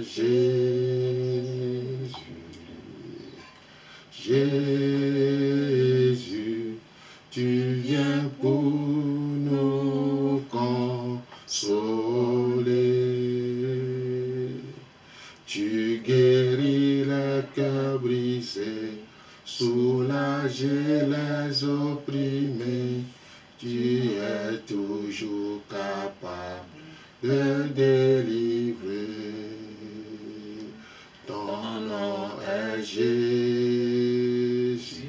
Jésus, Jésus, tu viens pour nous consoler. Tu guéris les cœurs brisés, soulager les opprimés. Tu es toujours capable de délivrer. Ton nom est Jésus.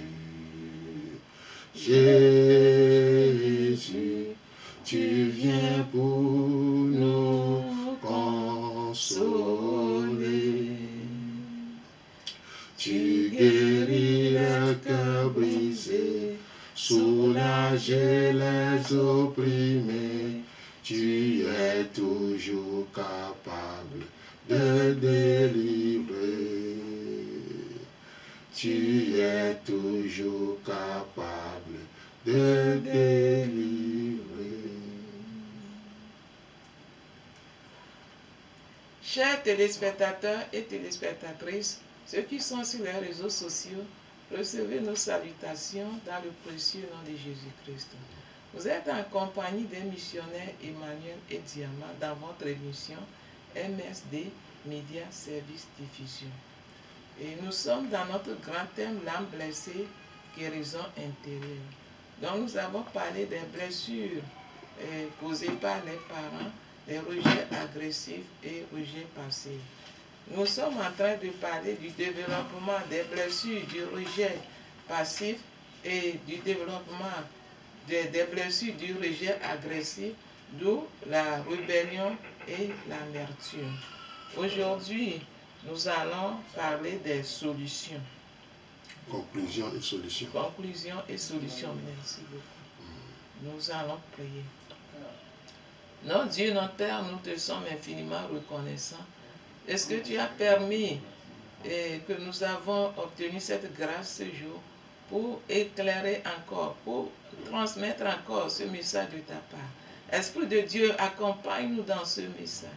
Jésus, tu viens pour nous consoler. Tu guéris le cœur brisé, soulager les opprimés. Tu es toujours capable de délivrer. Tu es toujours capable de délivrer. Chers téléspectateurs et téléspectatrices, ceux qui sont sur les réseaux sociaux, recevez nos salutations dans le précieux nom de Jésus-Christ. Vous êtes en compagnie des missionnaires Emmanuel et Diamant dans votre émission MSD Media Service Diffusion. Et nous sommes dans notre grand thème, l'âme blessée, guérison intérieure. Donc nous avons parlé des blessures causées par les parents, les rejets agressifs et rejets passifs. Nous sommes en train de parler du développement des blessures du rejet passif et du développement des blessures du rejet agressif, d'où la rébellion et l'amertume. Aujourd'hui, nous allons parler des solutions. Conclusion et solution. Conclusion et solution. Merci beaucoup. Nous allons prier. Notre Dieu, notre Père, nous te sommes infiniment reconnaissants. Est-ce que tu as permis que nous avons obtenu cette grâce ce jour pour éclairer encore, pour transmettre encore ce message de ta part? Esprit de Dieu, accompagne-nous dans ce message.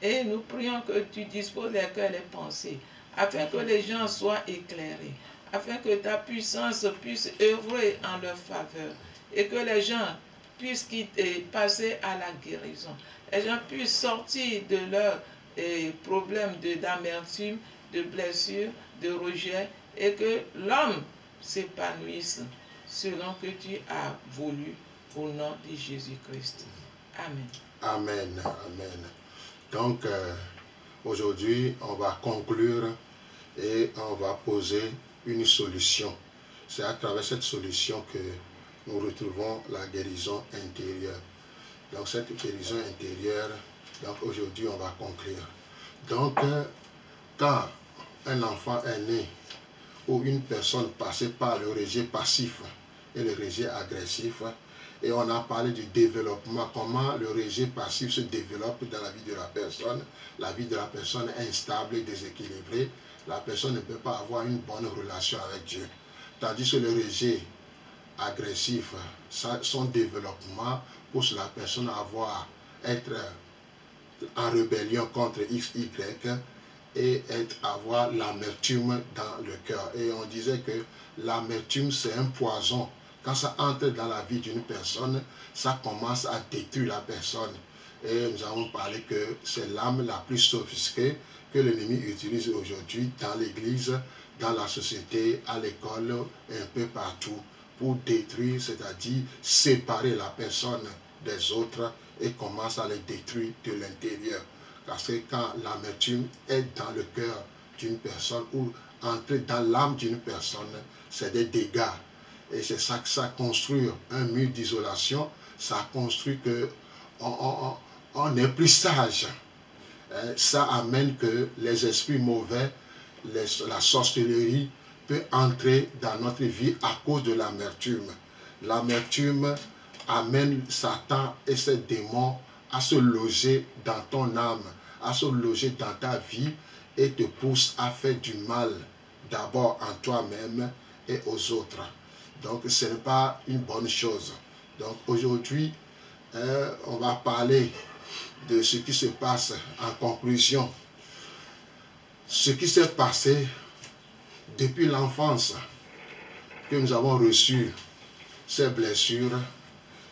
Et nous prions que tu disposes les cœurs et les pensées, afin que les gens soient éclairés, afin que ta puissance puisse œuvrer en leur faveur, et que les gens puissent passer à la guérison. Les gens puissent sortir de leurs problèmes d'amertume, de blessure, de rejet, et que l'homme s'épanouisse selon que tu as voulu, au nom de Jésus-Christ. Amen. Amen. Amen. Donc, aujourd'hui, on va conclure et on va poser une solution. C'est à travers cette solution que nous retrouvons la guérison intérieure. Donc, cette guérison intérieure, donc aujourd'hui, on va conclure. Donc, quand un enfant est né ou une personne passée par le rejet passif et le rejet agressif, et on a parlé du développement, comment le rejet passif se développe dans la vie de la personne. La vie de la personne est instable et déséquilibrée. La personne ne peut pas avoir une bonne relation avec Dieu. Tandis que le rejet agressif, son développement pousse la personne à être en rébellion contre X, Y et avoir l'amertume dans le cœur. Et on disait que l'amertume, c'est un poison. Quand ça entre dans la vie d'une personne, ça commence à détruire la personne. Et nous avons parlé que c'est l'arme la plus sophistiquée que l'ennemi utilise aujourd'hui dans l'église, dans la société, à l'école, un peu partout, pour détruire, c'est-à-dire séparer la personne des autres et commence à les détruire de l'intérieur. Parce que quand l'amertume est dans le cœur d'une personne ou entre dans l'âme d'une personne, c'est des dégâts. Et c'est ça que ça construit un mur d'isolation, ça construit que on n'est plus sage. Ça amène que les esprits mauvais, la sorcellerie peut entrer dans notre vie à cause de l'amertume. L'amertume amène Satan et ses démons à se loger dans ton âme, à se loger dans ta vie et te pousse à faire du mal d'abord en toi-même et aux autres. Donc ce n'est pas une bonne chose. Donc aujourd'hui, on va parler de ce qui se passe en conclusion. ce qui s'est passé depuis l'enfance, que nous avons reçu ces blessures,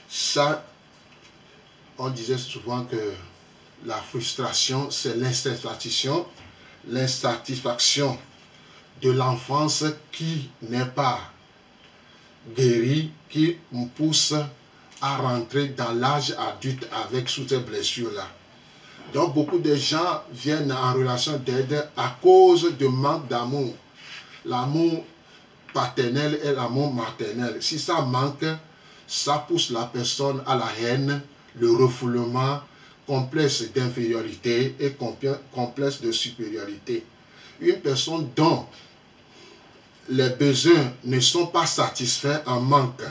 ça, on disait souvent que la frustration, c'est l'insatisfaction de l'enfance qui n'est pas guérie, qui nous pousse à rentrer dans l'âge adulte avec toutes ces blessures-là. Donc beaucoup de gens viennent en relation d'aide à cause de manque d'amour. L'amour paternel et l'amour maternel. Si ça manque, ça pousse la personne à la haine, le refoulement, complexe d'infériorité et complexe de supériorité. Une personne dont les besoins ne sont pas satisfaits en manque.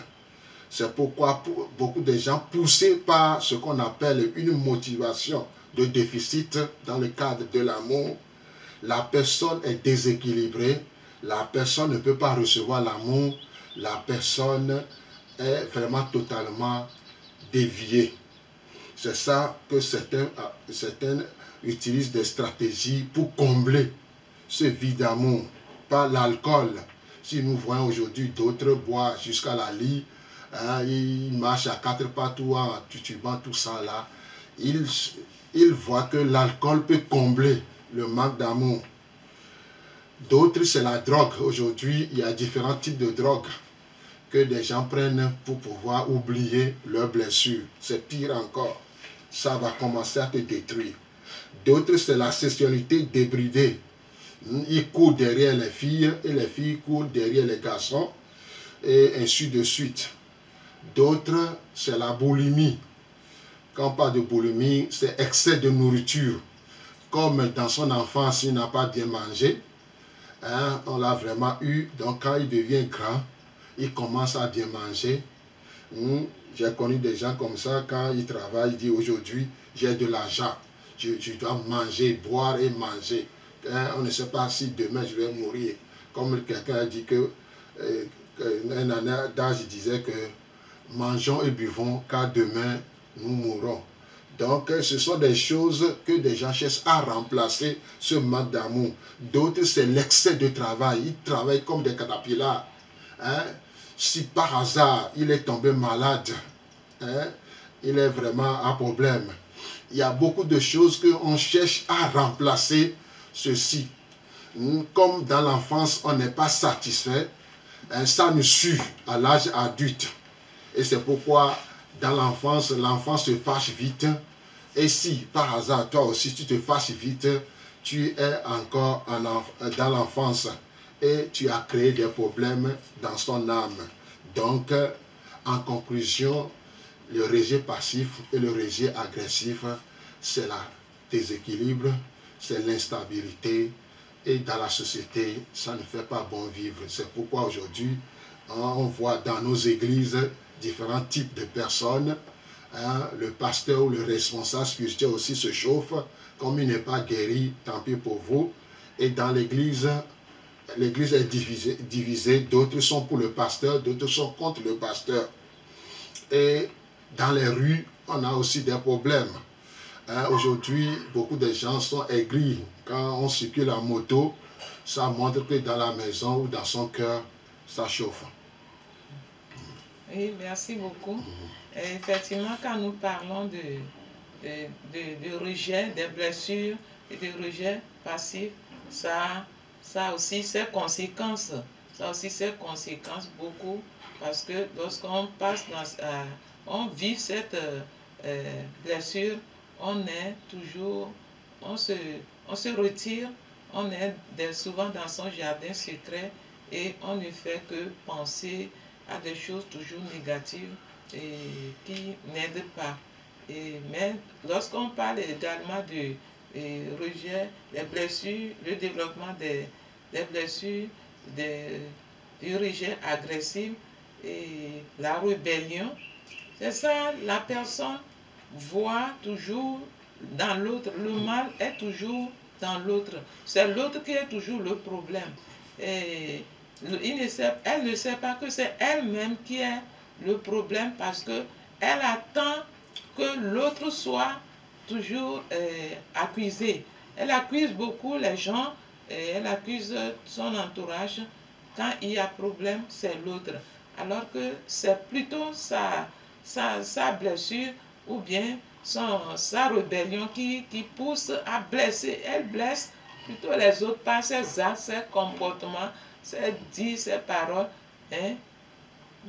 C'est pourquoi beaucoup de gens poussés par ce qu'on appelle une motivation de déficit dans le cadre de l'amour, la personne est déséquilibrée, la personne ne peut pas recevoir l'amour, la personne est vraiment totalement déviée. C'est ça que certains utilisent des stratégies pour combler ce vide d'amour par l'alcool. Si nous voyons aujourd'hui d'autres boire jusqu'à la lit, hein, ils marchent à quatre pattes ou en tutubant tout ça là, ils voient que l'alcool peut combler le manque d'amour. D'autres, c'est la drogue. Aujourd'hui, il y a différents types de drogues que des gens prennent pour pouvoir oublier leurs blessures. C'est pire encore. Ça va commencer à te détruire. D'autres, c'est la sexualité débridée. Ils courent derrière les filles et les filles courent derrière les garçons et ainsi de suite. D'autres, c'est la boulimie. Quand on parle de boulimie, c'est excès de nourriture. Comme dans son enfance, il n'a pas bien mangé, hein, on l'a vraiment eu. Donc quand il devient grand, il commence à bien manger. J'ai connu des gens comme ça, quand ils travaillent, ils disent aujourd'hui, j'ai de l'argent. Je dois manger, boire et manger. Hein, on ne sait pas si demain je vais mourir. Comme quelqu'un a dit que, un an d'âge, il disait que mangeons et buvons car demain nous mourrons. Donc ce sont des choses que des gens cherchent à remplacer ce manque d'amour. D'autres, c'est l'excès de travail. Ils travaillent comme des catapillars. Hein? Si par hasard il est tombé malade, hein, il est vraiment un problème. Il y a beaucoup de choses qu'on cherche à remplacer ceci. Comme dans l'enfance, on n'est pas satisfait, hein, ça nous suit à l'âge adulte. Et c'est pourquoi dans l'enfance, l'enfant se fâche vite. Et si par hasard, toi aussi, tu te fâches vite, tu es encore dans l'enfance et tu as créé des problèmes dans son âme. Donc, en conclusion, le rejet passif et le rejet agressif, c'est le déséquilibre, c'est l'instabilité. Et dans la société, ça ne fait pas bon vivre. C'est pourquoi aujourd'hui, on voit dans nos églises différents types de personnes. Hein, le pasteur ou le responsable spirituel aussi se chauffe. Comme il n'est pas guéri, tant pis pour vous. Et dans l'église est divisée. D'autres sont pour le pasteur, d'autres sont contre le pasteur. Et dans les rues, on a aussi des problèmes. Hein, aujourd'hui, beaucoup de gens sont aigris. Quand on circule en moto, ça montre que dans la maison ou dans son cœur, ça chauffe. Oui, merci beaucoup. Et effectivement, quand nous parlons de rejet, des blessures et de rejet passif, ça a aussi ses conséquences. Ça a aussi ses conséquences beaucoup, parce que lorsqu'on passe on vit cette blessure, on est toujours, on se retire, on est souvent dans son jardin secret et on ne fait que penser à des choses toujours négatives et qui n'aident pas. Mais lorsqu'on parle également de rejet, des blessures, le développement des blessures, du rejet agressif et la rébellion, c'est ça, la personne voit toujours dans l'autre, le mal est toujours dans l'autre. C'est l'autre qui est toujours le problème. Et elle ne sait pas que c'est elle-même qui est le problème, parce qu'elle attend que l'autre soit toujours accusé. Elle accuse beaucoup les gens elle accuse son entourage. Quand il y a problème, c'est l'autre. Alors que c'est plutôt sa blessure ou bien sa rébellion qui pousse à blesser. Elle blesse plutôt les autres par ses actes, ses comportements, ses dits, ses paroles. Hein?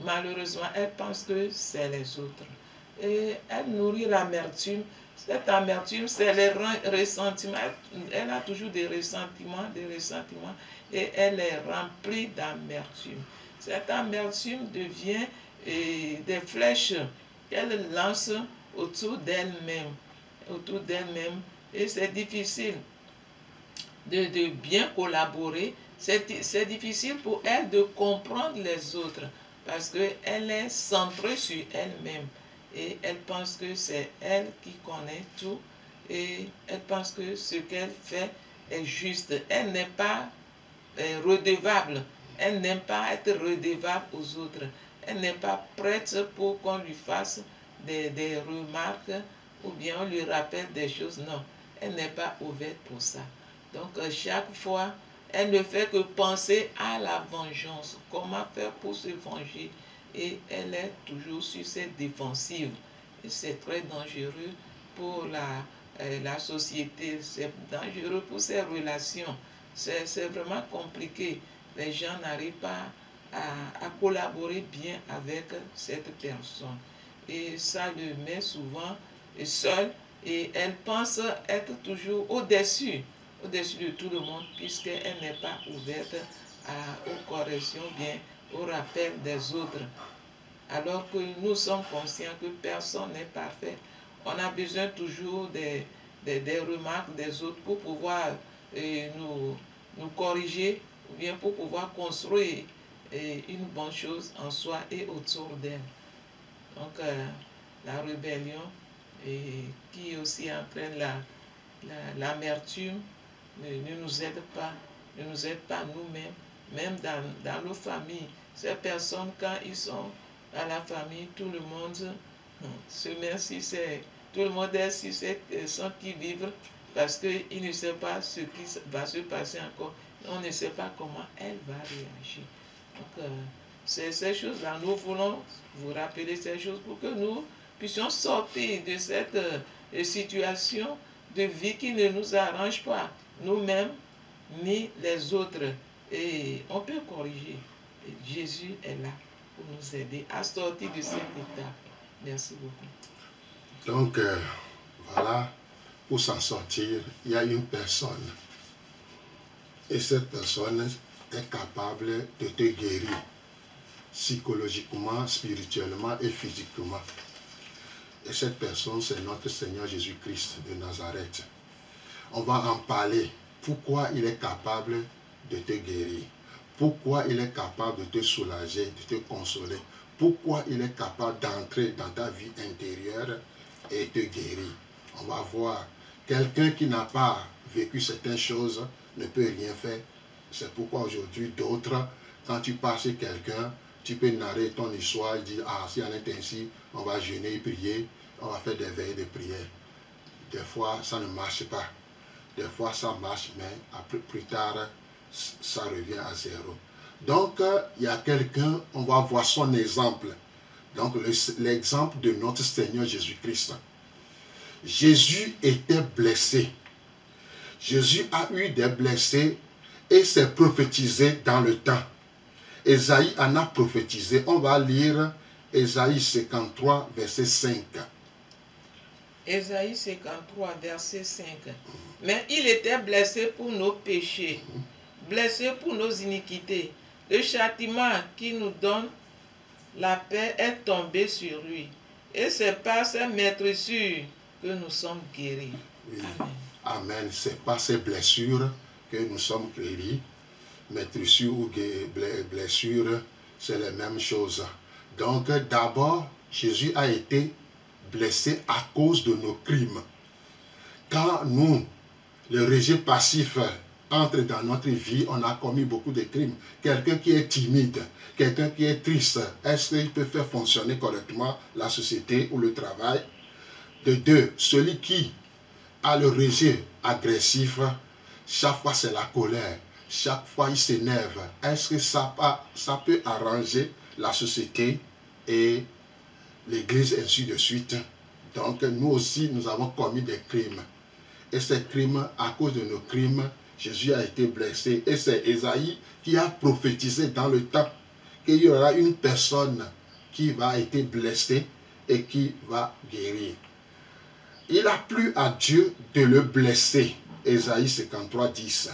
Malheureusement, elle pense que c'est les autres. Et elle nourrit l'amertume. Cette amertume, c'est le ressentiment. Elle a toujours des ressentiments, et elle est remplie d'amertume. Cette amertume devient des flèches qu'elle lance autour d'elle-même. Et c'est difficile de bien collaborer. C'est difficile pour elle de comprendre les autres parce qu'elle est centrée sur elle-même et elle pense que c'est elle qui connaît tout et elle pense que ce qu'elle fait est juste. Elle n'est pas redevable. Elle n'aime pas être redevable aux autres. Elle n'est pas prête pour qu'on lui fasse des remarques ou bien on lui rappelle des choses. Non, elle n'est pas ouverte pour ça. Donc chaque fois, elle ne fait que penser à la vengeance. Comment faire pour se venger? Et elle est toujours sur cette défensive. Et c'est très dangereux pour la société. C'est dangereux pour ses relations. C'est vraiment compliqué. Les gens n'arrivent pas à collaborer bien avec cette personne. Et ça le met souvent seul. Et elle pense être toujours au-dessus de tout le monde, puisqu'elle n'est pas ouverte aux corrections, bien au rappel des autres. Alors que nous sommes conscients que personne n'est parfait. On a besoin toujours des remarques des autres pour pouvoir nous corriger, ou bien pour pouvoir construire une bonne chose en soi et autour d'elle. Donc, la rébellion qui aussi entraîne l'amertume ne nous aide pas, nous-mêmes, même dans nos familles. Ces personnes, quand ils sont à la famille, tout le monde se met sur tout le monde est sur cette personne qui vivent parce qu'il ne sait pas ce qui va se passer encore. On ne sait pas comment elle va réagir. Donc, c'est ces choses-là, nous voulons vous rappeler ces choses pour que nous puissions sortir de cette situation de vie qui ne nous arrange pas, nous-mêmes ni les autres. Et on peut corriger. Et Jésus est là pour nous aider à sortir de cette étape. Merci beaucoup. Donc, voilà, pour s'en sortir, il y a une personne. Et cette personne est capable de te guérir psychologiquement, spirituellement et physiquement. Et cette personne, c'est notre Seigneur Jésus-Christ de Nazareth. On va en parler. Pourquoi il est capable de te guérir? Pourquoi il est capable de te soulager, de te consoler? Pourquoi il est capable d'entrer dans ta vie intérieure et te guérir? On va voir. Quelqu'un qui n'a pas vécu certaines choses ne peut rien faire. C'est pourquoi aujourd'hui, d'autres, quand tu passes chez quelqu'un, tu peux narrer ton histoire et dire, ah, si on est ainsi, on va jeûner et prier, on va faire des veilles de prière. Des fois, ça ne marche pas. Des fois, ça marche, mais après, plus tard, ça revient à zéro. Donc, il y a quelqu'un, on va voir son exemple. Donc, l'exemple de notre Seigneur Jésus-Christ. Jésus était blessé. Jésus a eu des blessés et c'est prophétisé dans le temps. Ésaïe en a prophétisé. On va lire Ésaïe 53, verset 5. Ésaïe 53, verset 5. Mais il était blessé pour nos péchés, blessé pour nos iniquités. Le châtiment qui nous donne la paix est tombé sur lui. Et c'est par ses meurtrissures que nous sommes guéris. Oui. Amen. Amen. C'est par ces blessures que nous sommes guéris. Meurtrissures ou blessures, c'est la même chose. Donc, d'abord, Jésus a été blessé à cause de nos crimes. Quand nous, le rejet passif entre dans notre vie, on a commis beaucoup de crimes. Quelqu'un qui est timide, quelqu'un qui est triste, est-ce qu'il peut faire fonctionner correctement la société ou le travail? De deux, celui qui a le rejet agressif, chaque fois c'est la colère, chaque fois il s'énerve. Est-ce que ça peut arranger la société et l'église, ainsi de suite? Donc nous aussi, nous avons commis des crimes. Et ces crimes, à cause de nos crimes, Jésus a été blessé. Et c'est Ésaïe qui a prophétisé dans le temps qu'il y aura une personne qui va être blessée et qui va guérir. Il a plu à Dieu de le blesser. Ésaïe 53, 10.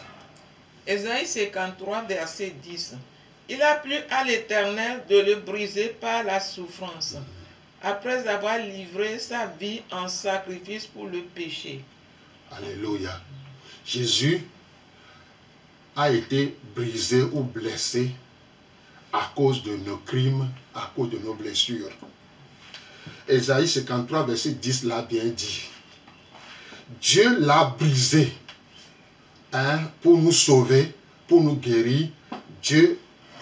Ésaïe 53, verset 10. Il a plu à l'Éternel de le briser par la souffrance, après avoir livré sa vie en sacrifice pour le péché. Alléluia. Jésus a été brisé ou blessé à cause de nos crimes, à cause de nos blessures. Ésaïe 53, verset 10 l'a bien dit. Dieu l'a brisé pour nous sauver, pour nous guérir. Dieu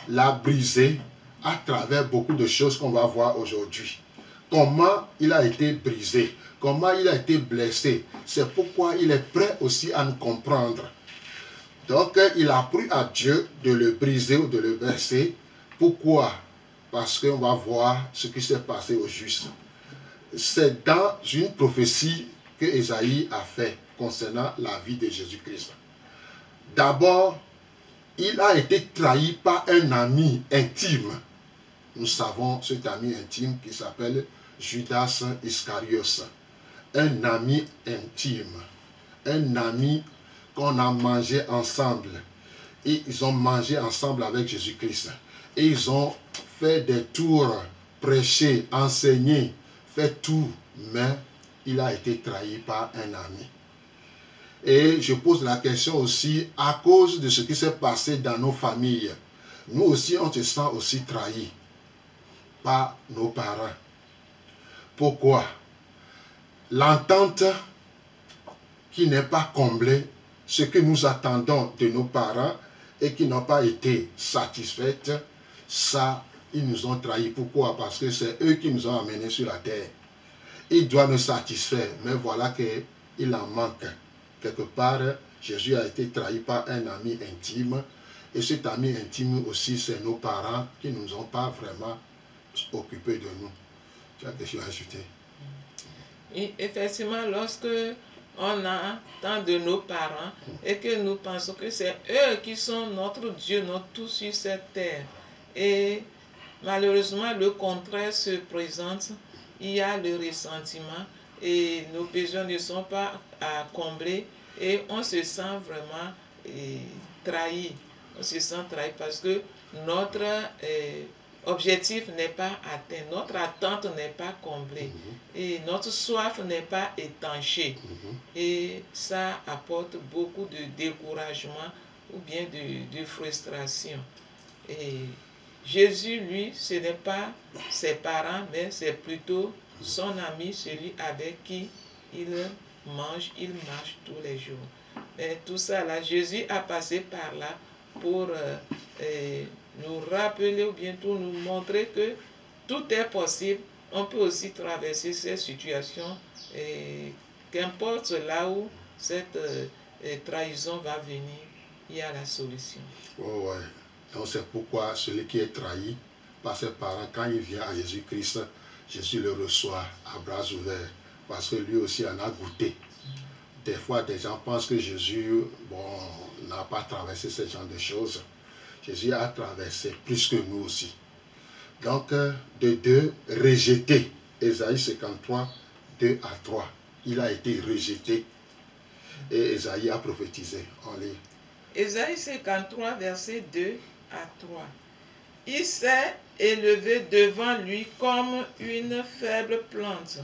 l'a brisé à travers beaucoup de choses qu'on va voir aujourd'hui. Comment il a été brisé, comment il a été blessé. C'est pourquoi il est prêt aussi à nous comprendre. Donc, il a plu à Dieu de le briser ou de le blesser. Pourquoi? Parce qu'on va voir ce qui s'est passé au juste. C'est dans une prophétie que Ésaïe a fait concernant la vie de Jésus-Christ. D'abord, il a été trahi par un ami intime. Nous savons cet ami intime qui s'appelle Judas Iscariot. Un ami intime. Un ami qu'on a mangé ensemble. Et ils ont mangé ensemble avec Jésus-Christ. Et ils ont fait des tours, prêché, enseigné, fait tout. Mais il a été trahi par un ami. Et je pose la question aussi, à cause de ce qui s'est passé dans nos familles, nous aussi, on se sent aussi trahis par nos parents. Pourquoi? L'entente qui n'est pas comblée, ce que nous attendons de nos parents et qui n'ont pas été satisfaites, ça, ils nous ont trahis. Pourquoi? Parce que c'est eux qui nous ont amenés sur la terre. Ils doivent nous satisfaire, mais voilà qu'il en manque. Quelque part, Jésus a été trahi par un ami intime. Et cet ami intime aussi, c'est nos parents qui ne nous ont pas vraiment occupés de nous. Tu as quelque chose à ajouter? Et effectivement, lorsque on a tant de nos parents et que nous pensons que c'est eux qui sont notre Dieu, notre tout sur cette terre. Et malheureusement, le contraire se présente. Il y a le ressentiment et nos besoins ne sont pas à combler et on se sent vraiment trahi. On se sent trahi parce que notre objectif n'est pas atteint, notre attente n'est pas comblée et notre soif n'est pas étanchée. Et ça apporte beaucoup de découragement ou bien de frustration. Et Jésus, lui, ce n'est pas ses parents, mais c'est plutôt son ami, celui avec qui il mange, il marche tous les jours. Mais tout ça, là, Jésus a passé par là pour nous rappeler ou bien tout nous montrer que tout est possible. On peut aussi traverser ces situations, qu'importe là où cette trahison va venir, il y a la solution. Oh ouais. Donc c'est pourquoi celui qui est trahi par ses parents, quand il vient à Jésus-Christ, Jésus le reçoit à bras ouverts, parce que lui aussi en a goûté. Des fois, des gens pensent que Jésus, n'a pas traversé ce genre de choses. Jésus a traversé plus que nous aussi. Donc, de 2, rejeté. Ésaïe 53, 2 à 3. Il a été rejeté. Et Ésaïe a prophétisé. On lit. Ésaïe 53, verset 2 à 3. Il s'est élevé devant lui comme une faible plante,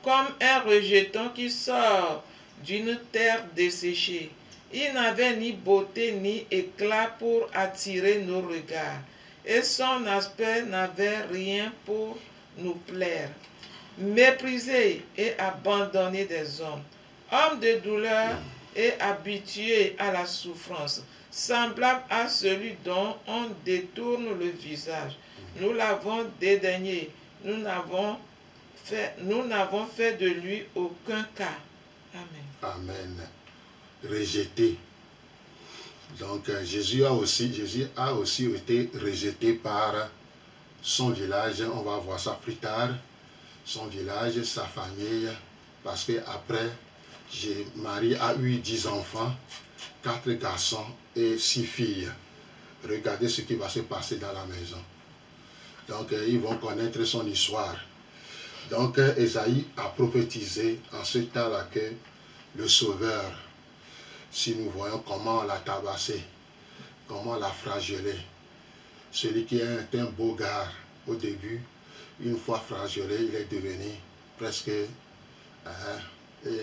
comme un rejeton qui sort d'une terre desséchée. Il n'avait ni beauté ni éclat pour attirer nos regards, et son aspect n'avait rien pour nous plaire. Méprisé et abandonné des hommes, homme de douleur et habitué à la souffrance, semblable à celui dont on détourne le visage. Nous l'avons dédaigné, nous n'avons fait de lui aucun cas. Amen. Amen. Rejeté. Donc Jésus a aussi été rejeté par son village. On va voir ça plus tard. Son village, sa famille. Parce qu'après, Marie a eu 10 enfants, 4 garçons et 6 filles. Regardez ce qui va se passer dans la maison. Donc ils vont connaître son histoire. Donc Ésaïe a prophétisé en ce temps-là que le Sauveur, si nous voyons comment on l'a tabassé, comment on l'a flagellé, celui qui est un beau gars au début, une fois flagellé, il est devenu presque... et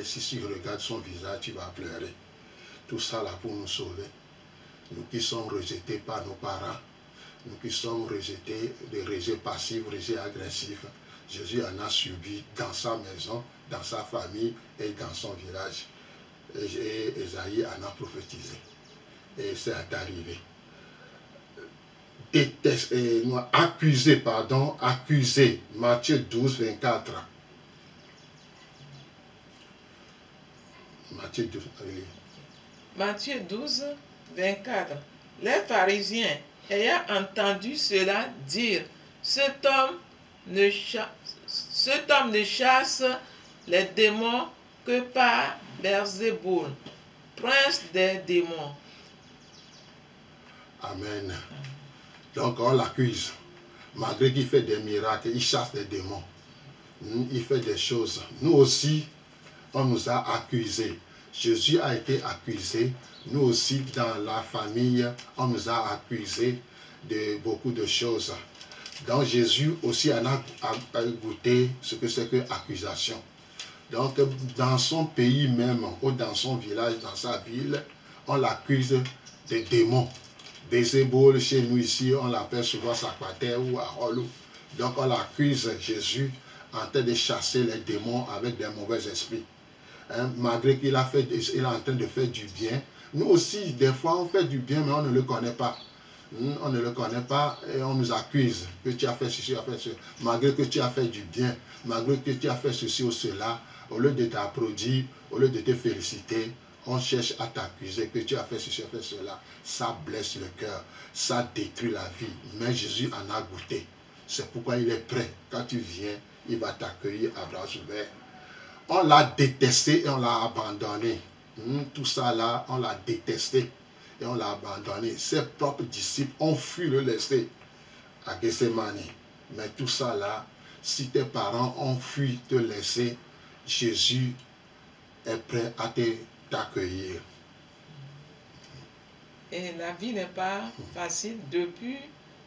si tu regardes son visage, tu vas pleurer. Tout ça là pour nous sauver. Nous qui sommes rejetés par nos parents, nous qui sommes rejetés de rejet passif, rejet agressif, Jésus en a subi dans sa maison, dans sa famille et dans son village. Et Ésaïe en a prophétisé. Et c'est arrivé. Accusé, Matthieu 12, 24. Matthieu 12, allez. Matthieu 12, 24. Les pharisiens, ayant entendu cela, dirent, cet homme ne chasse les démons que par Belzéboul, prince des démons. Amen. Donc on l'accuse. Malgré qu'il fait des miracles, il chasse des démons. Il fait des choses. Nous aussi, on nous a accusés. Jésus a été accusé. Nous aussi, dans la famille, on nous a accusés de beaucoup de choses. Donc Jésus aussi en a goûté ce que c'est que accusation. Donc dans son pays même, ou dans son village, dans sa ville, on l'accuse de démons. Bézéboul, chez nous ici, on l'appelle souvent Sakpater ou Arolou. Donc on l'accuse Jésus en train de chasser les démons avec des mauvais esprits. Malgré qu'il est en train de faire du bien. Nous aussi, des fois, on fait du bien, mais on ne le connaît pas. On ne le connaît pas et on nous accuse que tu as fait ceci, tu as fait cela. Malgré que tu as fait du bien, malgré que tu as fait ceci ou cela, au lieu de t'applaudir, au lieu de te féliciter, on cherche à t'accuser que tu as fait ceci, tu as fait cela. Ça blesse le cœur, ça détruit la vie. Mais Jésus en a goûté. C'est pourquoi il est prêt. Quand tu viens, il va t'accueillir à bras ouverts. On l'a détesté et on l'a abandonné. Tout ça là, on l'a détesté et on l'a abandonné. Ses propres disciples ont fui le laisser à Gethsemane. Mais tout ça là, si tes parents ont fui te laisser, Jésus est prêt à t'accueillir. Et la vie n'est pas facile depuis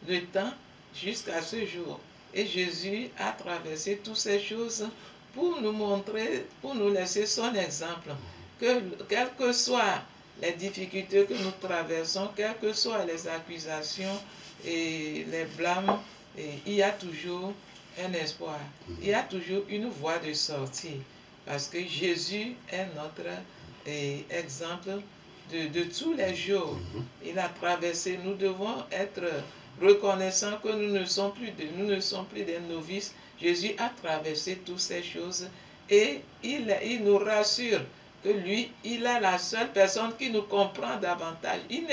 le temps jusqu'à ce jour. Et Jésus a traversé toutes ces choses pour nous montrer, pour nous laisser son exemple. Que quelles que soient les difficultés que nous traversons, quelles que soient les accusations et les blâmes, il y a toujours un espoir. Il y a toujours une voie de sortie. Parce que Jésus est notre exemple de tous les jours. Il a traversé. Nous devons être reconnaissants que nous ne sommes plus des novices. Jésus a traversé toutes ces choses et il nous rassure que lui, il est la seule personne qui nous comprend davantage. Il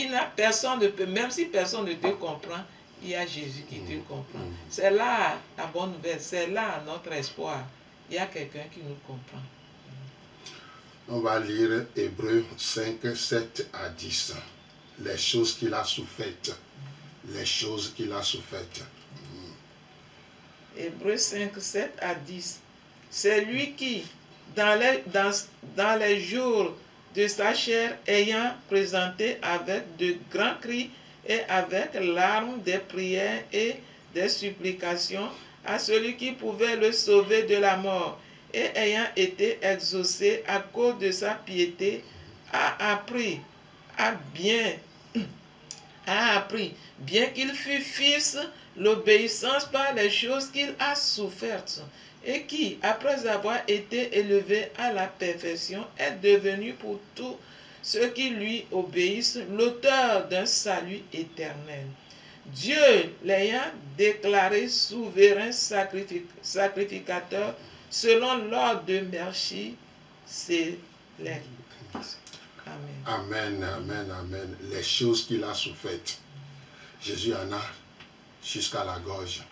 n'a personne de peu, même si personne ne te comprend, il y a Jésus qui te comprend. C'est là la bonne nouvelle, c'est là notre espoir. Il y a quelqu'un qui nous comprend. On va lire Hébreux 5, 7 à 10. Les choses qu'il a souffertes. Les choses qu'il a souffertes. Hébreux 5, 7 à 10. C'est lui qui, dans les jours de sa chair, ayant présenté avec de grands cris et avec larmes des prières et des supplications à celui qui pouvait le sauver de la mort, et ayant été exaucé à cause de sa piété, a appris, bien qu'il fût fils, l'obéissance par les choses qu'il a souffertes, et qui, après avoir été élevé à la perfection, est devenu pour tous ceux qui lui obéissent l'auteur d'un salut éternel. Dieu l'ayant déclaré souverain sacrificateur selon l'ordre de Melchisédek. Amen. Amen, amen, amen. Les choses qu'il a souffert, Jésus en a jusqu'à la gorge.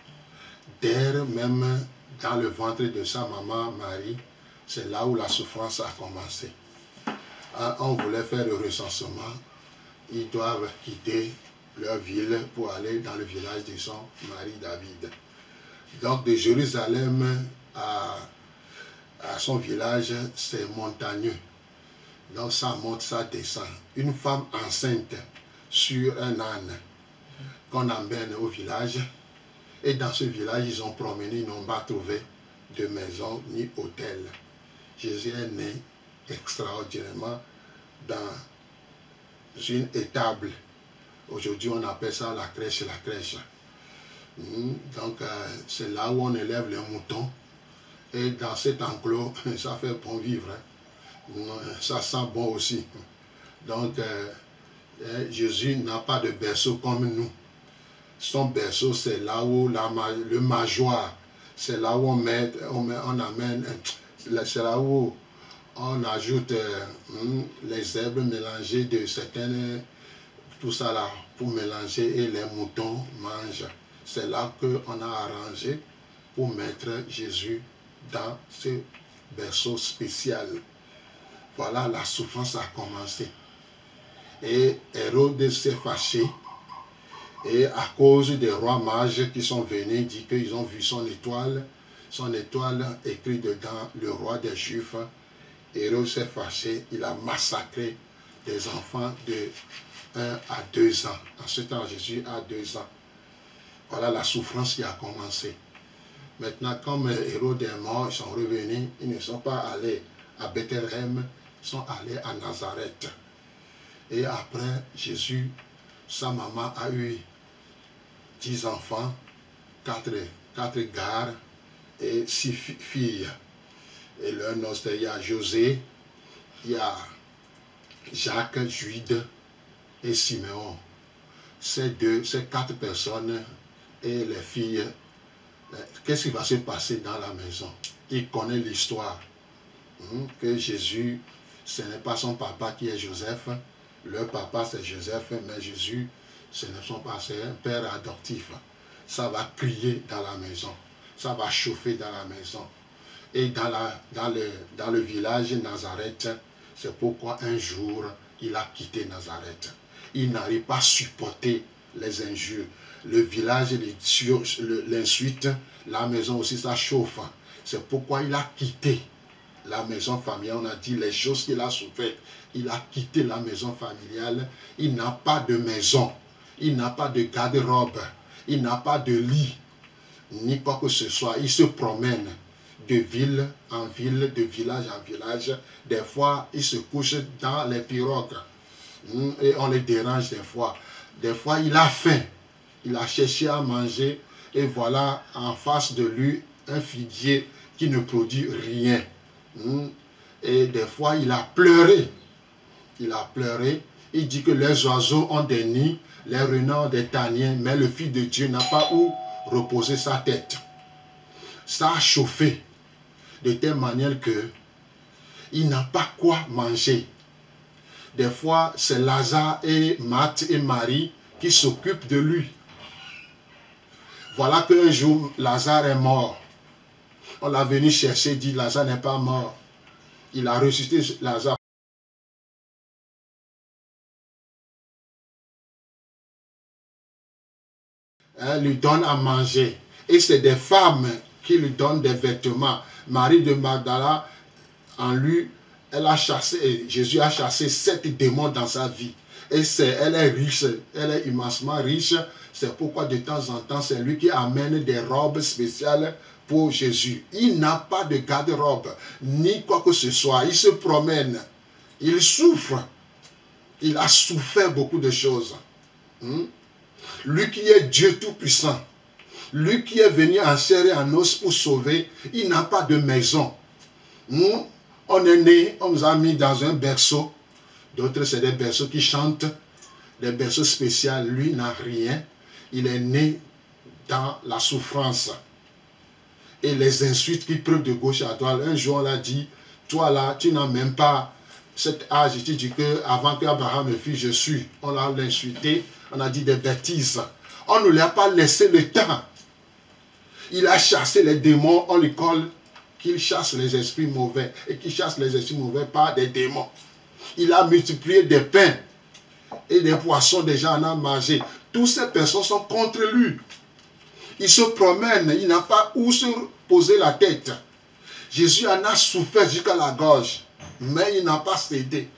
D'ailleurs, même dans le ventre de sa maman Marie, c'est là où la souffrance a commencé. On voulait faire le recensement. Ils doivent quitter leur ville pour aller dans le village de son mari David. Donc de Jérusalem à son village, c'est montagneux. Donc ça monte, ça descend. Une femme enceinte sur un âne qu'on emmène au village. Et dans ce village, ils ont promené, ils n'ont pas trouvé de maison ni hôtel. Jésus est né extraordinairement dans une étable. Aujourd'hui, on appelle ça la crèche, la crèche. Donc, c'est là où on élève les moutons. Et dans cet enclos, ça fait bon vivre. Ça sent bon aussi. Donc, Jésus n'a pas de berceau comme nous. Son berceau, c'est là où le majoire, c'est là où on amène, c'est là où on ajoute les herbes mélangées de certaines, tout ça là, pour mélanger et les moutons mangent. C'est là qu'on a arrangé pour mettre Jésus dans ce berceau spécial. Voilà, la souffrance a commencé. Et Hérode s'est fâché. Et à cause des rois mages qui sont venus dire qu'ils ont vu son étoile écrit dedans, le roi des Juifs, Hérode s'est fâché, il a massacré des enfants de 1 à 2 ans. En ce temps, Jésus a 2 ans. Voilà la souffrance qui a commencé. Maintenant, comme Hérode est mort, ils sont revenus, ils ne sont pas allés à Bethléem, ils sont allés à Nazareth. Et après, Jésus, sa maman a eu 10 enfants, 4 gardes et 6 filles. Et leur nom, il y a José, il y a Jacques, Jude et Siméon. Ces 4 personnes et les filles, qu'est-ce qui va se passer dans la maison? Ils connaissent l'histoire. Que Jésus, ce n'est pas son papa qui est Joseph. Leur papa, c'est Joseph, mais Jésus, ce ne sont pas, c'est un père adoptif. Ça va crier dans la maison. Ça va chauffer dans la maison. Et dans le village Nazareth, c'est pourquoi un jour, il a quitté Nazareth. Il n'arrive pas à supporter les injures. Le village l'insulte, la maison aussi, ça chauffe. C'est pourquoi il a quitté la maison familiale. On a dit les choses qu'il a souffert. Il a quitté la maison familiale. Il n'a pas de maison. Il n'a pas de garde-robe. Il n'a pas de lit. Ni quoi que ce soit. Il se promène de ville en ville, de village en village. Des fois, il se couche dans les pirogues. Et on les dérange des fois. Des fois, il a faim. Il a cherché à manger. Et voilà, en face de lui, un figuier qui ne produit rien. Et des fois, il a pleuré. Il a pleuré. Il dit que les oiseaux ont des nids, les renards ont des taniers, mais le Fils de Dieu n'a pas où reposer sa tête. Ça a chauffé de telle manière que il n'a pas quoi manger. Des fois, c'est Lazare et Marthe et Marie qui s'occupent de lui. Voilà qu'un jour, Lazare est mort. On l'a venu chercher, dit Lazare n'est pas mort. Il a ressuscité Lazare. Lui donne à manger. Et c'est des femmes qui lui donnent des vêtements. Marie de Magdala, en lui, elle a chassé, Jésus a chassé 7 démons dans sa vie. Et elle est riche, elle est immensement riche. C'est pourquoi de temps en temps, c'est lui qui amène des robes spéciales pour Jésus. Il n'a pas de garde-robe, ni quoi que ce soit. Il se promène, il souffre. Il a souffert beaucoup de choses. Lui qui est Dieu Tout-Puissant, lui qui est venu en chair et en os pour sauver, il n'a pas de maison. Nous, on est né, on nous a mis dans un berceau. D'autres, c'est des berceaux qui chantent, des berceaux spéciaux. Lui n'a rien. Il est né dans la souffrance. Et les insultes qui pleuvent de gauche à droite. Un jour, on l'a dit, toi là, tu n'as même pas cet âge, tu dis qu'avant qu'Abraham me fût, je suis. On l'a insulté, on a dit des bêtises. On ne lui a pas laissé le temps. Il a chassé les démons, on lui colle qu'il chasse les esprits mauvais et qu'il chasse les esprits mauvais par des démons. Il a multiplié des pains et des poissons, des gens en ont mangé. Toutes ces personnes sont contre lui. Il se promène, il n'a pas où se poser la tête. Jésus en a souffert jusqu'à la gorge, mais il n'a pas cédé.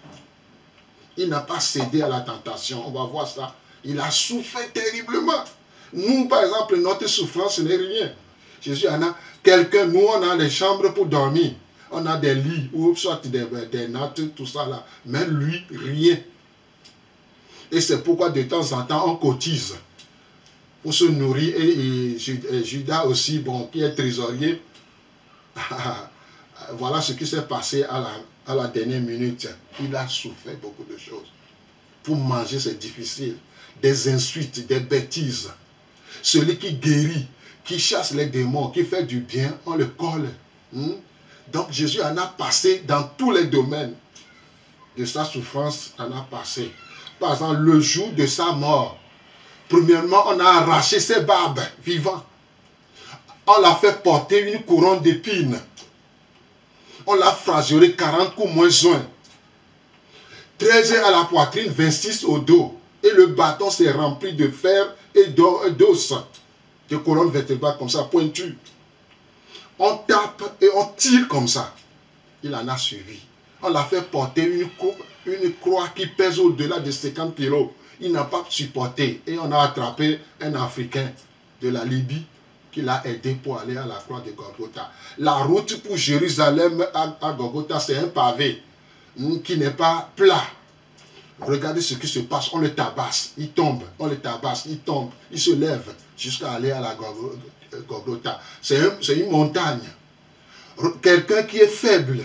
Il n'a pas cédé à la tentation. On va voir ça. Il a souffert terriblement. Nous, par exemple, notre souffrance n'est rien. Jésus en a quelqu'un, nous on a des chambres pour dormir. On a des lits, ou soit des nattes, tout ça là. Mais lui, rien. Et c'est pourquoi de temps en temps, on cotise pour se nourrir. Et Judas aussi, bon, qui est trésorier. Voilà ce qui s'est passé à la dernière minute. Il a souffert beaucoup de choses. Pour manger, c'est difficile. Des insultes, des bêtises. Celui qui guérit, qui chasse les démons, qui fait du bien, on le colle. Donc Jésus en a passé dans tous les domaines de sa souffrance, en a passé. Par exemple, le jour de sa mort, premièrement, on a arraché ses barbes vivants. On l'a fait porter une couronne d'épines. On l'a flagellé 40 coups moins 1. 13 à la poitrine, 26 au dos. Et le bâton s'est rempli de fer et d'os. De colonnes vertébrales comme ça, pointues. On tape et on tire comme ça. Il en a suivi. On l'a fait porter une croix qui pèse au-delà de 50 kilos. Il n'a pas supporté. Et on a attrapé un Africain de la Libye qui l'a aidé pour aller à la croix de Golgotha. La route pour Jérusalem à Golgotha, c'est un pavé qui n'est pas plat. Regardez ce qui se passe. On le tabasse, il tombe. On le tabasse, il tombe. Il se lève jusqu'à aller à la Golgotha. C'est une montagne. Quelqu'un qui est faible,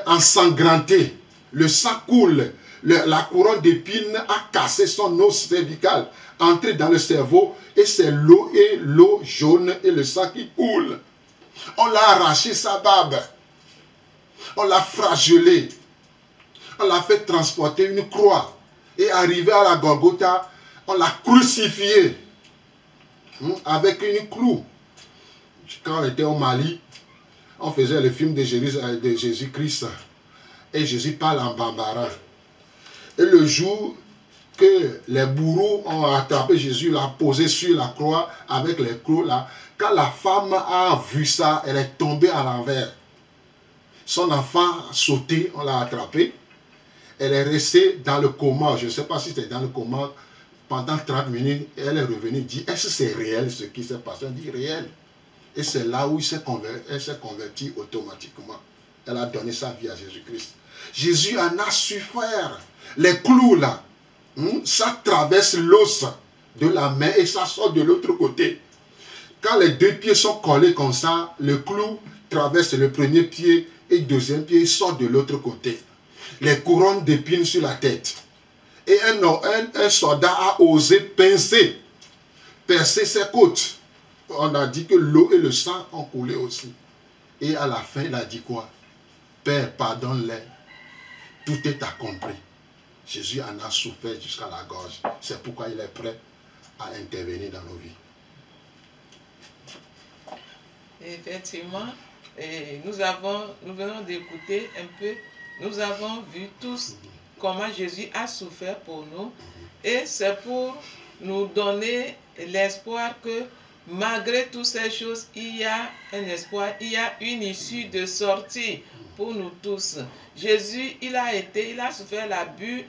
ensanglanté, le sang coule, la couronne d'épines a cassé son os cervical, entré dans le cerveau, et c'est l'eau jaune et le sang qui coule. On l'a arraché sa barbe, on l'a flagellé, on l'a fait transporter une croix, et arrivé à la Golgotha, on l'a crucifié avec une clou. Quand on était au Mali, on faisait le film de Jésus-Christ. Et Jésus parle en bambara. Et le jour que les bourreaux ont attrapé Jésus, l'a posé sur la croix avec les clous là, quand la femme a vu ça, elle est tombée à l'envers. Son enfant a sauté, on l'a attrapé. Elle est restée dans le coma, je ne sais pas si c'était dans le coma, pendant 30 minutes. Elle est revenue et dit, est-ce que c'est réel ce qui s'est passé? Elle dit, réel. Et c'est là où elle s'est convertie automatiquement. Elle a donné sa vie à Jésus-Christ. Jésus en a souffert. Les clous là, ça traverse l'os de la main et ça sort de l'autre côté. Quand les deux pieds sont collés comme ça, le clou traverse le premier pied et le deuxième pied sort de l'autre côté. Les couronnes d'épines sur la tête. Et un soldat a osé percer ses côtes. On a dit que l'eau et le sang ont coulé aussi. Et à la fin, il a dit quoi? Père, pardonne-les. Tout est accompli. Jésus en a souffert jusqu'à la gorge. C'est pourquoi il est prêt à intervenir dans nos vies. Effectivement, nous venons d'écouter un peu, nous avons vu tous comment Jésus a souffert pour nous. Et c'est pour nous donner l'espoir que malgré toutes ces choses, il y a un espoir, il y a une issue de sortie pour nous tous. Jésus, il a souffert l'abus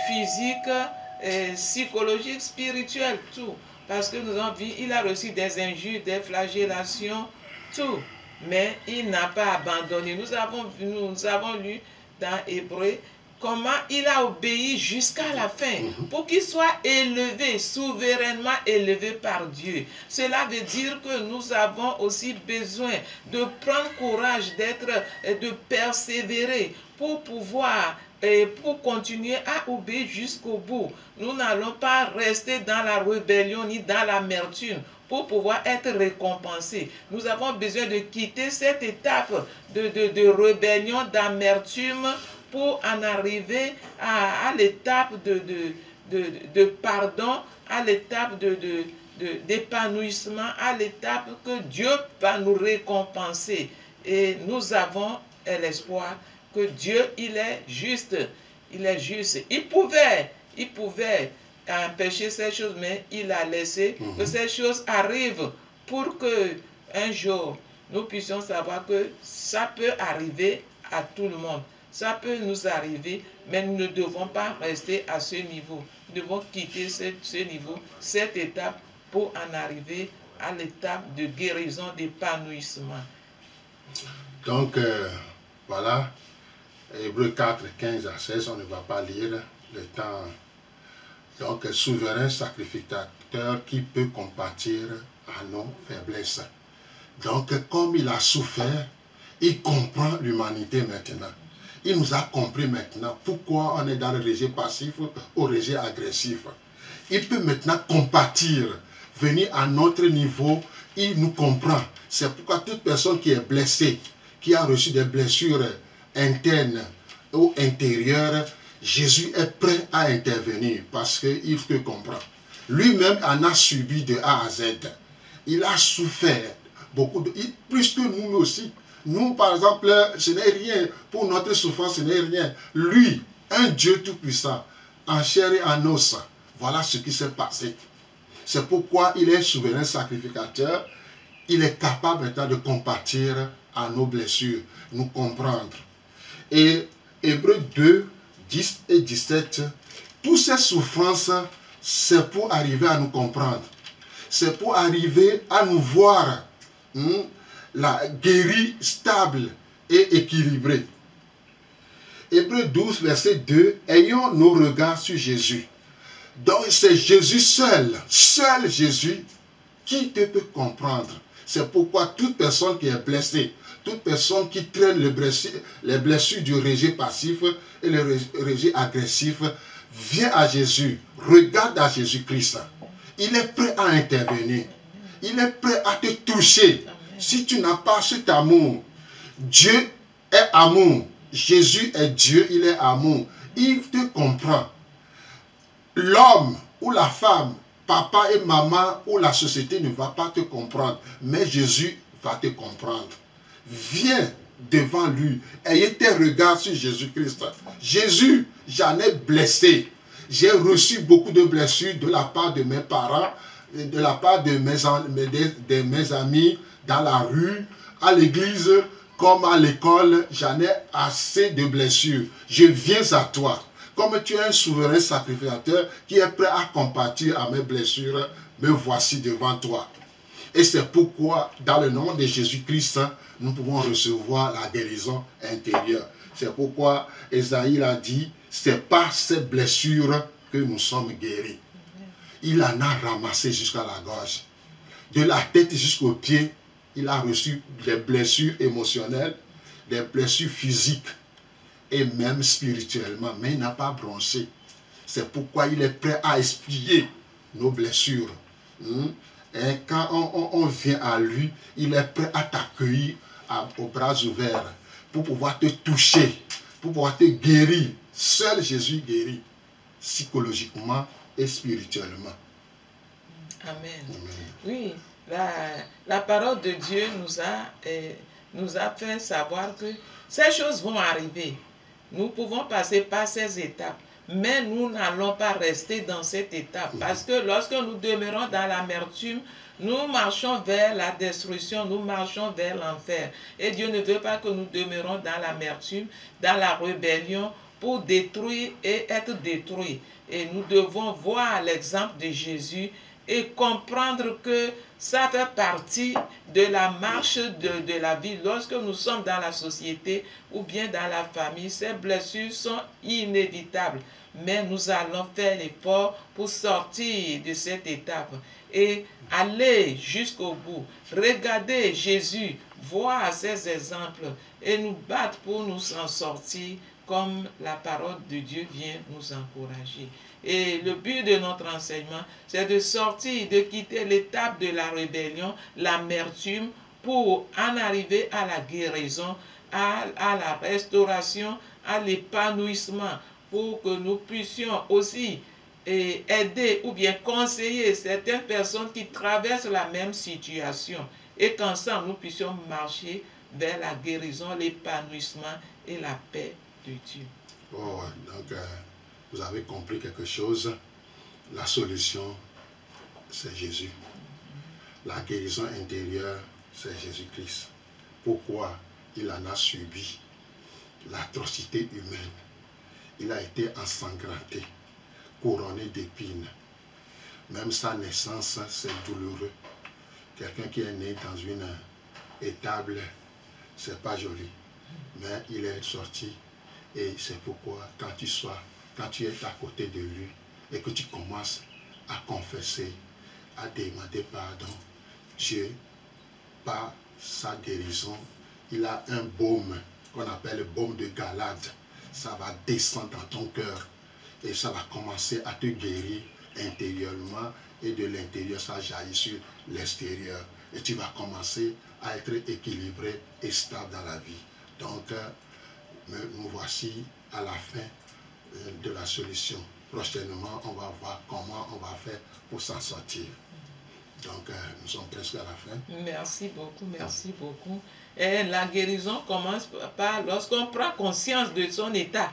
physique, psychologique, spirituel, tout. Parce que nous avons vu, il a reçu des injures, des flagellations, tout. Mais il n'a pas abandonné. Nous avons lu dans Hébreu comment il a obéi jusqu'à la fin pour qu'il soit élevé, souverainement élevé par Dieu. Cela veut dire que nous avons aussi besoin de prendre courage, de persévérer pour pouvoir et pour continuer à obéir jusqu'au bout. Nous n'allons pas rester dans la rébellion ni dans l'amertume pour pouvoir être récompensés. Nous avons besoin de quitter cette étape de rébellion, d'amertume, pour en arriver à l'étape de pardon, à l'étape d'épanouissement, à l'étape que Dieu va nous récompenser. Et nous avons l'espoir que Dieu, il est juste. Il est juste. Il pouvait empêcher ces choses, mais il a laissé que ces choses arrivent pour que un jour, nous puissions savoir que ça peut arriver à tout le monde. Ça peut nous arriver, mais nous ne devons pas rester à ce niveau. Nous devons quitter ce niveau, cette étape, pour en arriver à l'étape de guérison, d'épanouissement. Donc, voilà, Hébreux 4, 15 à 16, on ne va pas lire le temps. Donc, souverain sacrificateur qui peut compatir à nos faiblesses. Donc, comme il a souffert, il comprend l'humanité maintenant. Il nous a compris maintenant pourquoi on est dans le rejet passif au rejet agressif. Il peut maintenant compatir, venir à notre niveau, il nous comprend. C'est pourquoi toute personne qui est blessée, qui a reçu des blessures internes ou intérieures, Jésus est prêt à intervenir parce qu'il te comprend. Lui-même en a subi de A à Z. Il a souffert beaucoup, plus que nous aussi. Nous, par exemple, ce n'est rien. Pour notre souffrance, ce n'est rien. Lui, un Dieu tout-puissant, en chair et en os, voilà ce qui s'est passé. C'est pourquoi il est souverain sacrificateur. Il est capable maintenant de compatir à nos blessures, nous comprendre. Et Hébreux 2, 10 et 17, toutes ces souffrances, c'est pour arriver à nous comprendre. C'est pour arriver à nous voir la guérie stable et équilibrée. Hébreux 12, verset 2, ayons nos regards sur Jésus. Donc c'est Jésus seul Jésus qui te peut comprendre. C'est pourquoi toute personne qui est blessée, toute personne qui traîne les blessures du rejet passif et le rejet agressif, vient à Jésus, regarde à Jésus-Christ. Il est prêt à intervenir. Il est prêt à te toucher. Si tu n'as pas cet amour, Dieu est amour. Jésus est Dieu, il est amour. Il te comprend. L'homme ou la femme, papa et maman ou la société ne va pas te comprendre. Mais Jésus va te comprendre. Viens devant lui. Ayez tes regards sur Jésus-Christ. Jésus, j'en ai blessé. J'ai reçu beaucoup de blessures de la part de mes parents, de la part de mes amis, dans la rue, à l'église, comme à l'école. J'en ai assez de blessures. Je viens à toi. Comme tu es un souverain sacrificateur qui est prêt à compatir à mes blessures, me voici devant toi. Et c'est pourquoi, dans le nom de Jésus-Christ, nous pouvons recevoir la guérison intérieure. C'est pourquoi Esaïe a dit, c'est par ces blessures que nous sommes guéris. Il en a ramassé jusqu'à la gorge. De la tête jusqu'aux pieds, il a reçu des blessures émotionnelles, des blessures physiques et même spirituellement. Mais il n'a pas bronché. C'est pourquoi il est prêt à expier nos blessures. Et quand on vient à lui, il est prêt à t'accueillir aux bras ouverts pour pouvoir te toucher, pour pouvoir te guérir. Seul Jésus guérit psychologiquement et spirituellement. Amen. Oui, la parole de Dieu nous a fait savoir que ces choses vont arriver. Nous pouvons passer par ces étapes. Mais nous n'allons pas rester dans cette étape. Parce que lorsque nous demeurons dans l'amertume, nous marchons vers la destruction, nous marchons vers l'enfer. Et Dieu ne veut pas que nous demeurons dans l'amertume, dans la rébellion, pour détruire et être détruits. Et nous devons voir l'exemple de Jésus et comprendre que ça fait partie de la marche de la vie. Lorsque nous sommes dans la société ou bien dans la famille, ces blessures sont inévitables. Mais nous allons faire l'effort pour sortir de cette étape et aller jusqu'au bout. Regarder Jésus, voir ces exemples et nous battre pour nous en sortir comme la parole de Dieu vient nous encourager. Et le but de notre enseignement, c'est de sortir, de quitter l'étape de la rébellion, l'amertume, pour en arriver à la guérison, à la restauration, à l'épanouissement, pour que nous puissions aussi aider ou bien conseiller certaines personnes qui traversent la même situation et qu'ensemble nous puissions marcher vers la guérison, l'épanouissement et la paix de Dieu. Oh, donc, vous avez compris quelque chose. La solution, c'est Jésus. La guérison intérieure, c'est Jésus-Christ. Pourquoi il en a subi l'atrocité humaine? Il a été ensanglanté, couronné d'épines. Même sa naissance, c'est douloureux. Quelqu'un qui est né dans une étable, c'est pas joli. Mais il est sorti. Et c'est pourquoi quand tu es à côté de lui et que tu commences à confesser, à demander pardon, Dieu, par sa guérison, il a un baume qu'on appelle le baume de Galade. Ça va descendre dans ton cœur et ça va commencer à te guérir intérieurement et de l'intérieur, ça jaillit sur l'extérieur. Et tu vas commencer à être équilibré et stable dans la vie. Donc, nous voici à la fin de la solution. Prochainement, on va voir comment on va faire pour s'en sortir. Donc, nous sommes presque à la fin. Merci beaucoup, merci beaucoup. Et la guérison commence par lorsqu'on prend conscience de son état.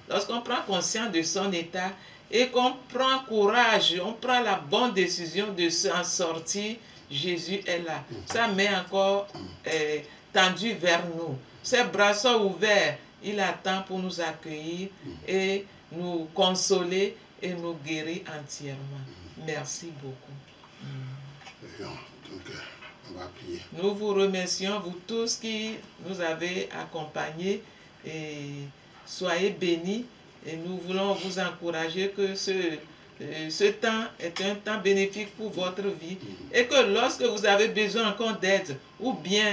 Lorsqu'on prend conscience de son état et qu'on prend courage, on prend la bonne décision de s'en sortir, Jésus est là. Sa main encore tendue vers nous. Ses bras sont ouverts. Il attend pour nous accueillir et nous consoler et nous guérir entièrement. Merci beaucoup. Donc, on va prier. Nous vous remercions, vous tous qui nous avez accompagnés, et soyez bénis. Et nous voulons vous encourager que ce temps est un temps bénéfique pour votre vie et que lorsque vous avez besoin encore d'aide ou bien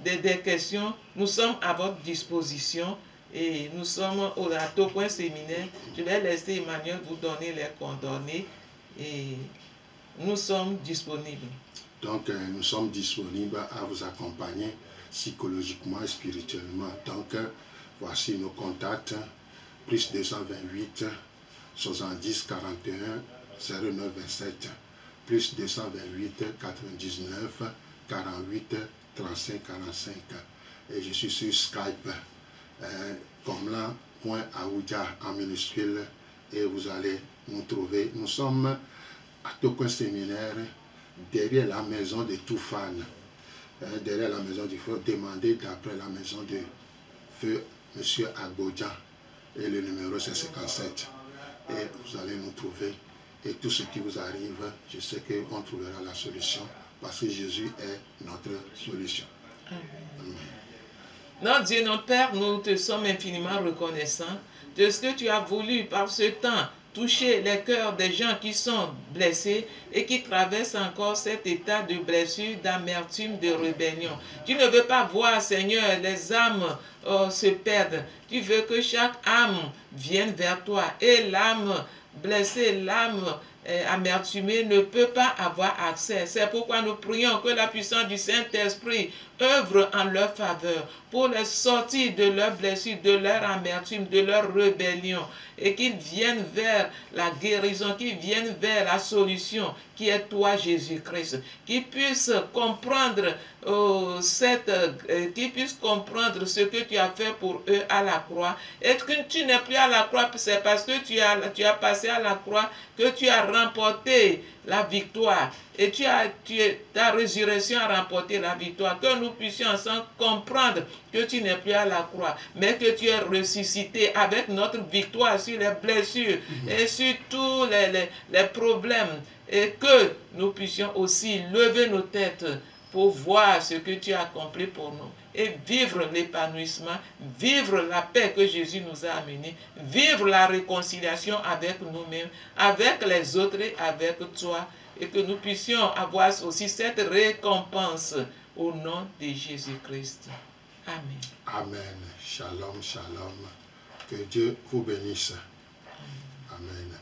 des questions, nous sommes à votre disposition. Et nous sommes au Tocoin Séminaire. Je vais laisser Emmanuel vous donner les coordonnées et nous sommes disponibles. Donc, nous sommes disponibles à vous accompagner psychologiquement et spirituellement. Donc, voici nos contacts. Plus 228 70 41 09 27. Plus 228 99 48 35 45. Et je suis sur Skype. Comme là, .aoudia en minuscule, et vous allez nous trouver. Nous sommes à Tocoin Séminaire, derrière la maison de Toufane. Derrière la maison du feu, demandez d'après la maison de feu, M. Agbodjan, et le numéro c'est 57. Et vous allez nous trouver. Et tout ce qui vous arrive, je sais qu'on trouvera la solution, parce que Jésus est notre solution. Amen. Amen. Notre Dieu, notre Père, nous te sommes infiniment reconnaissants de ce que tu as voulu par ce temps toucher les cœurs des gens qui sont blessés et qui traversent encore cet état de blessure, d'amertume, de rébellion. Tu ne veux pas voir, Seigneur, les âmes se perdre. Tu veux que chaque âme vienne vers toi et l'âme blessée, l'âme amertumée ne peut pas avoir accès. C'est pourquoi nous prions que la puissance du Saint-Esprit œuvre en leur faveur pour les sortir de leurs blessures, de leur amertume, de leur rébellion, et qu'ils viennent vers la guérison, qu'ils viennent vers la solution qui est toi, Jésus-Christ, qu'ils puissent comprendre qu'ils puissent comprendre ce que tu as fait pour eux à la croix, et que tu n'es plus à la croix, c'est parce que tu as passé à la croix que tu as remporté la victoire, et ta résurrection a remporté la victoire, que nous puissions ensemble comprendre que tu n'es plus à la croix, mais que tu es ressuscité avec notre victoire sur les blessures et sur tous les problèmes, et que nous puissions aussi lever nos têtes pour voir ce que tu as accompli pour nous et vivre l'épanouissement, vivre la paix que Jésus nous a amenée, vivre la réconciliation avec nous-mêmes, avec les autres et avec toi, et que nous puissions avoir aussi cette récompense au nom de Jésus-Christ. Amen. Amen. Shalom, shalom. Que Dieu vous bénisse. Amen.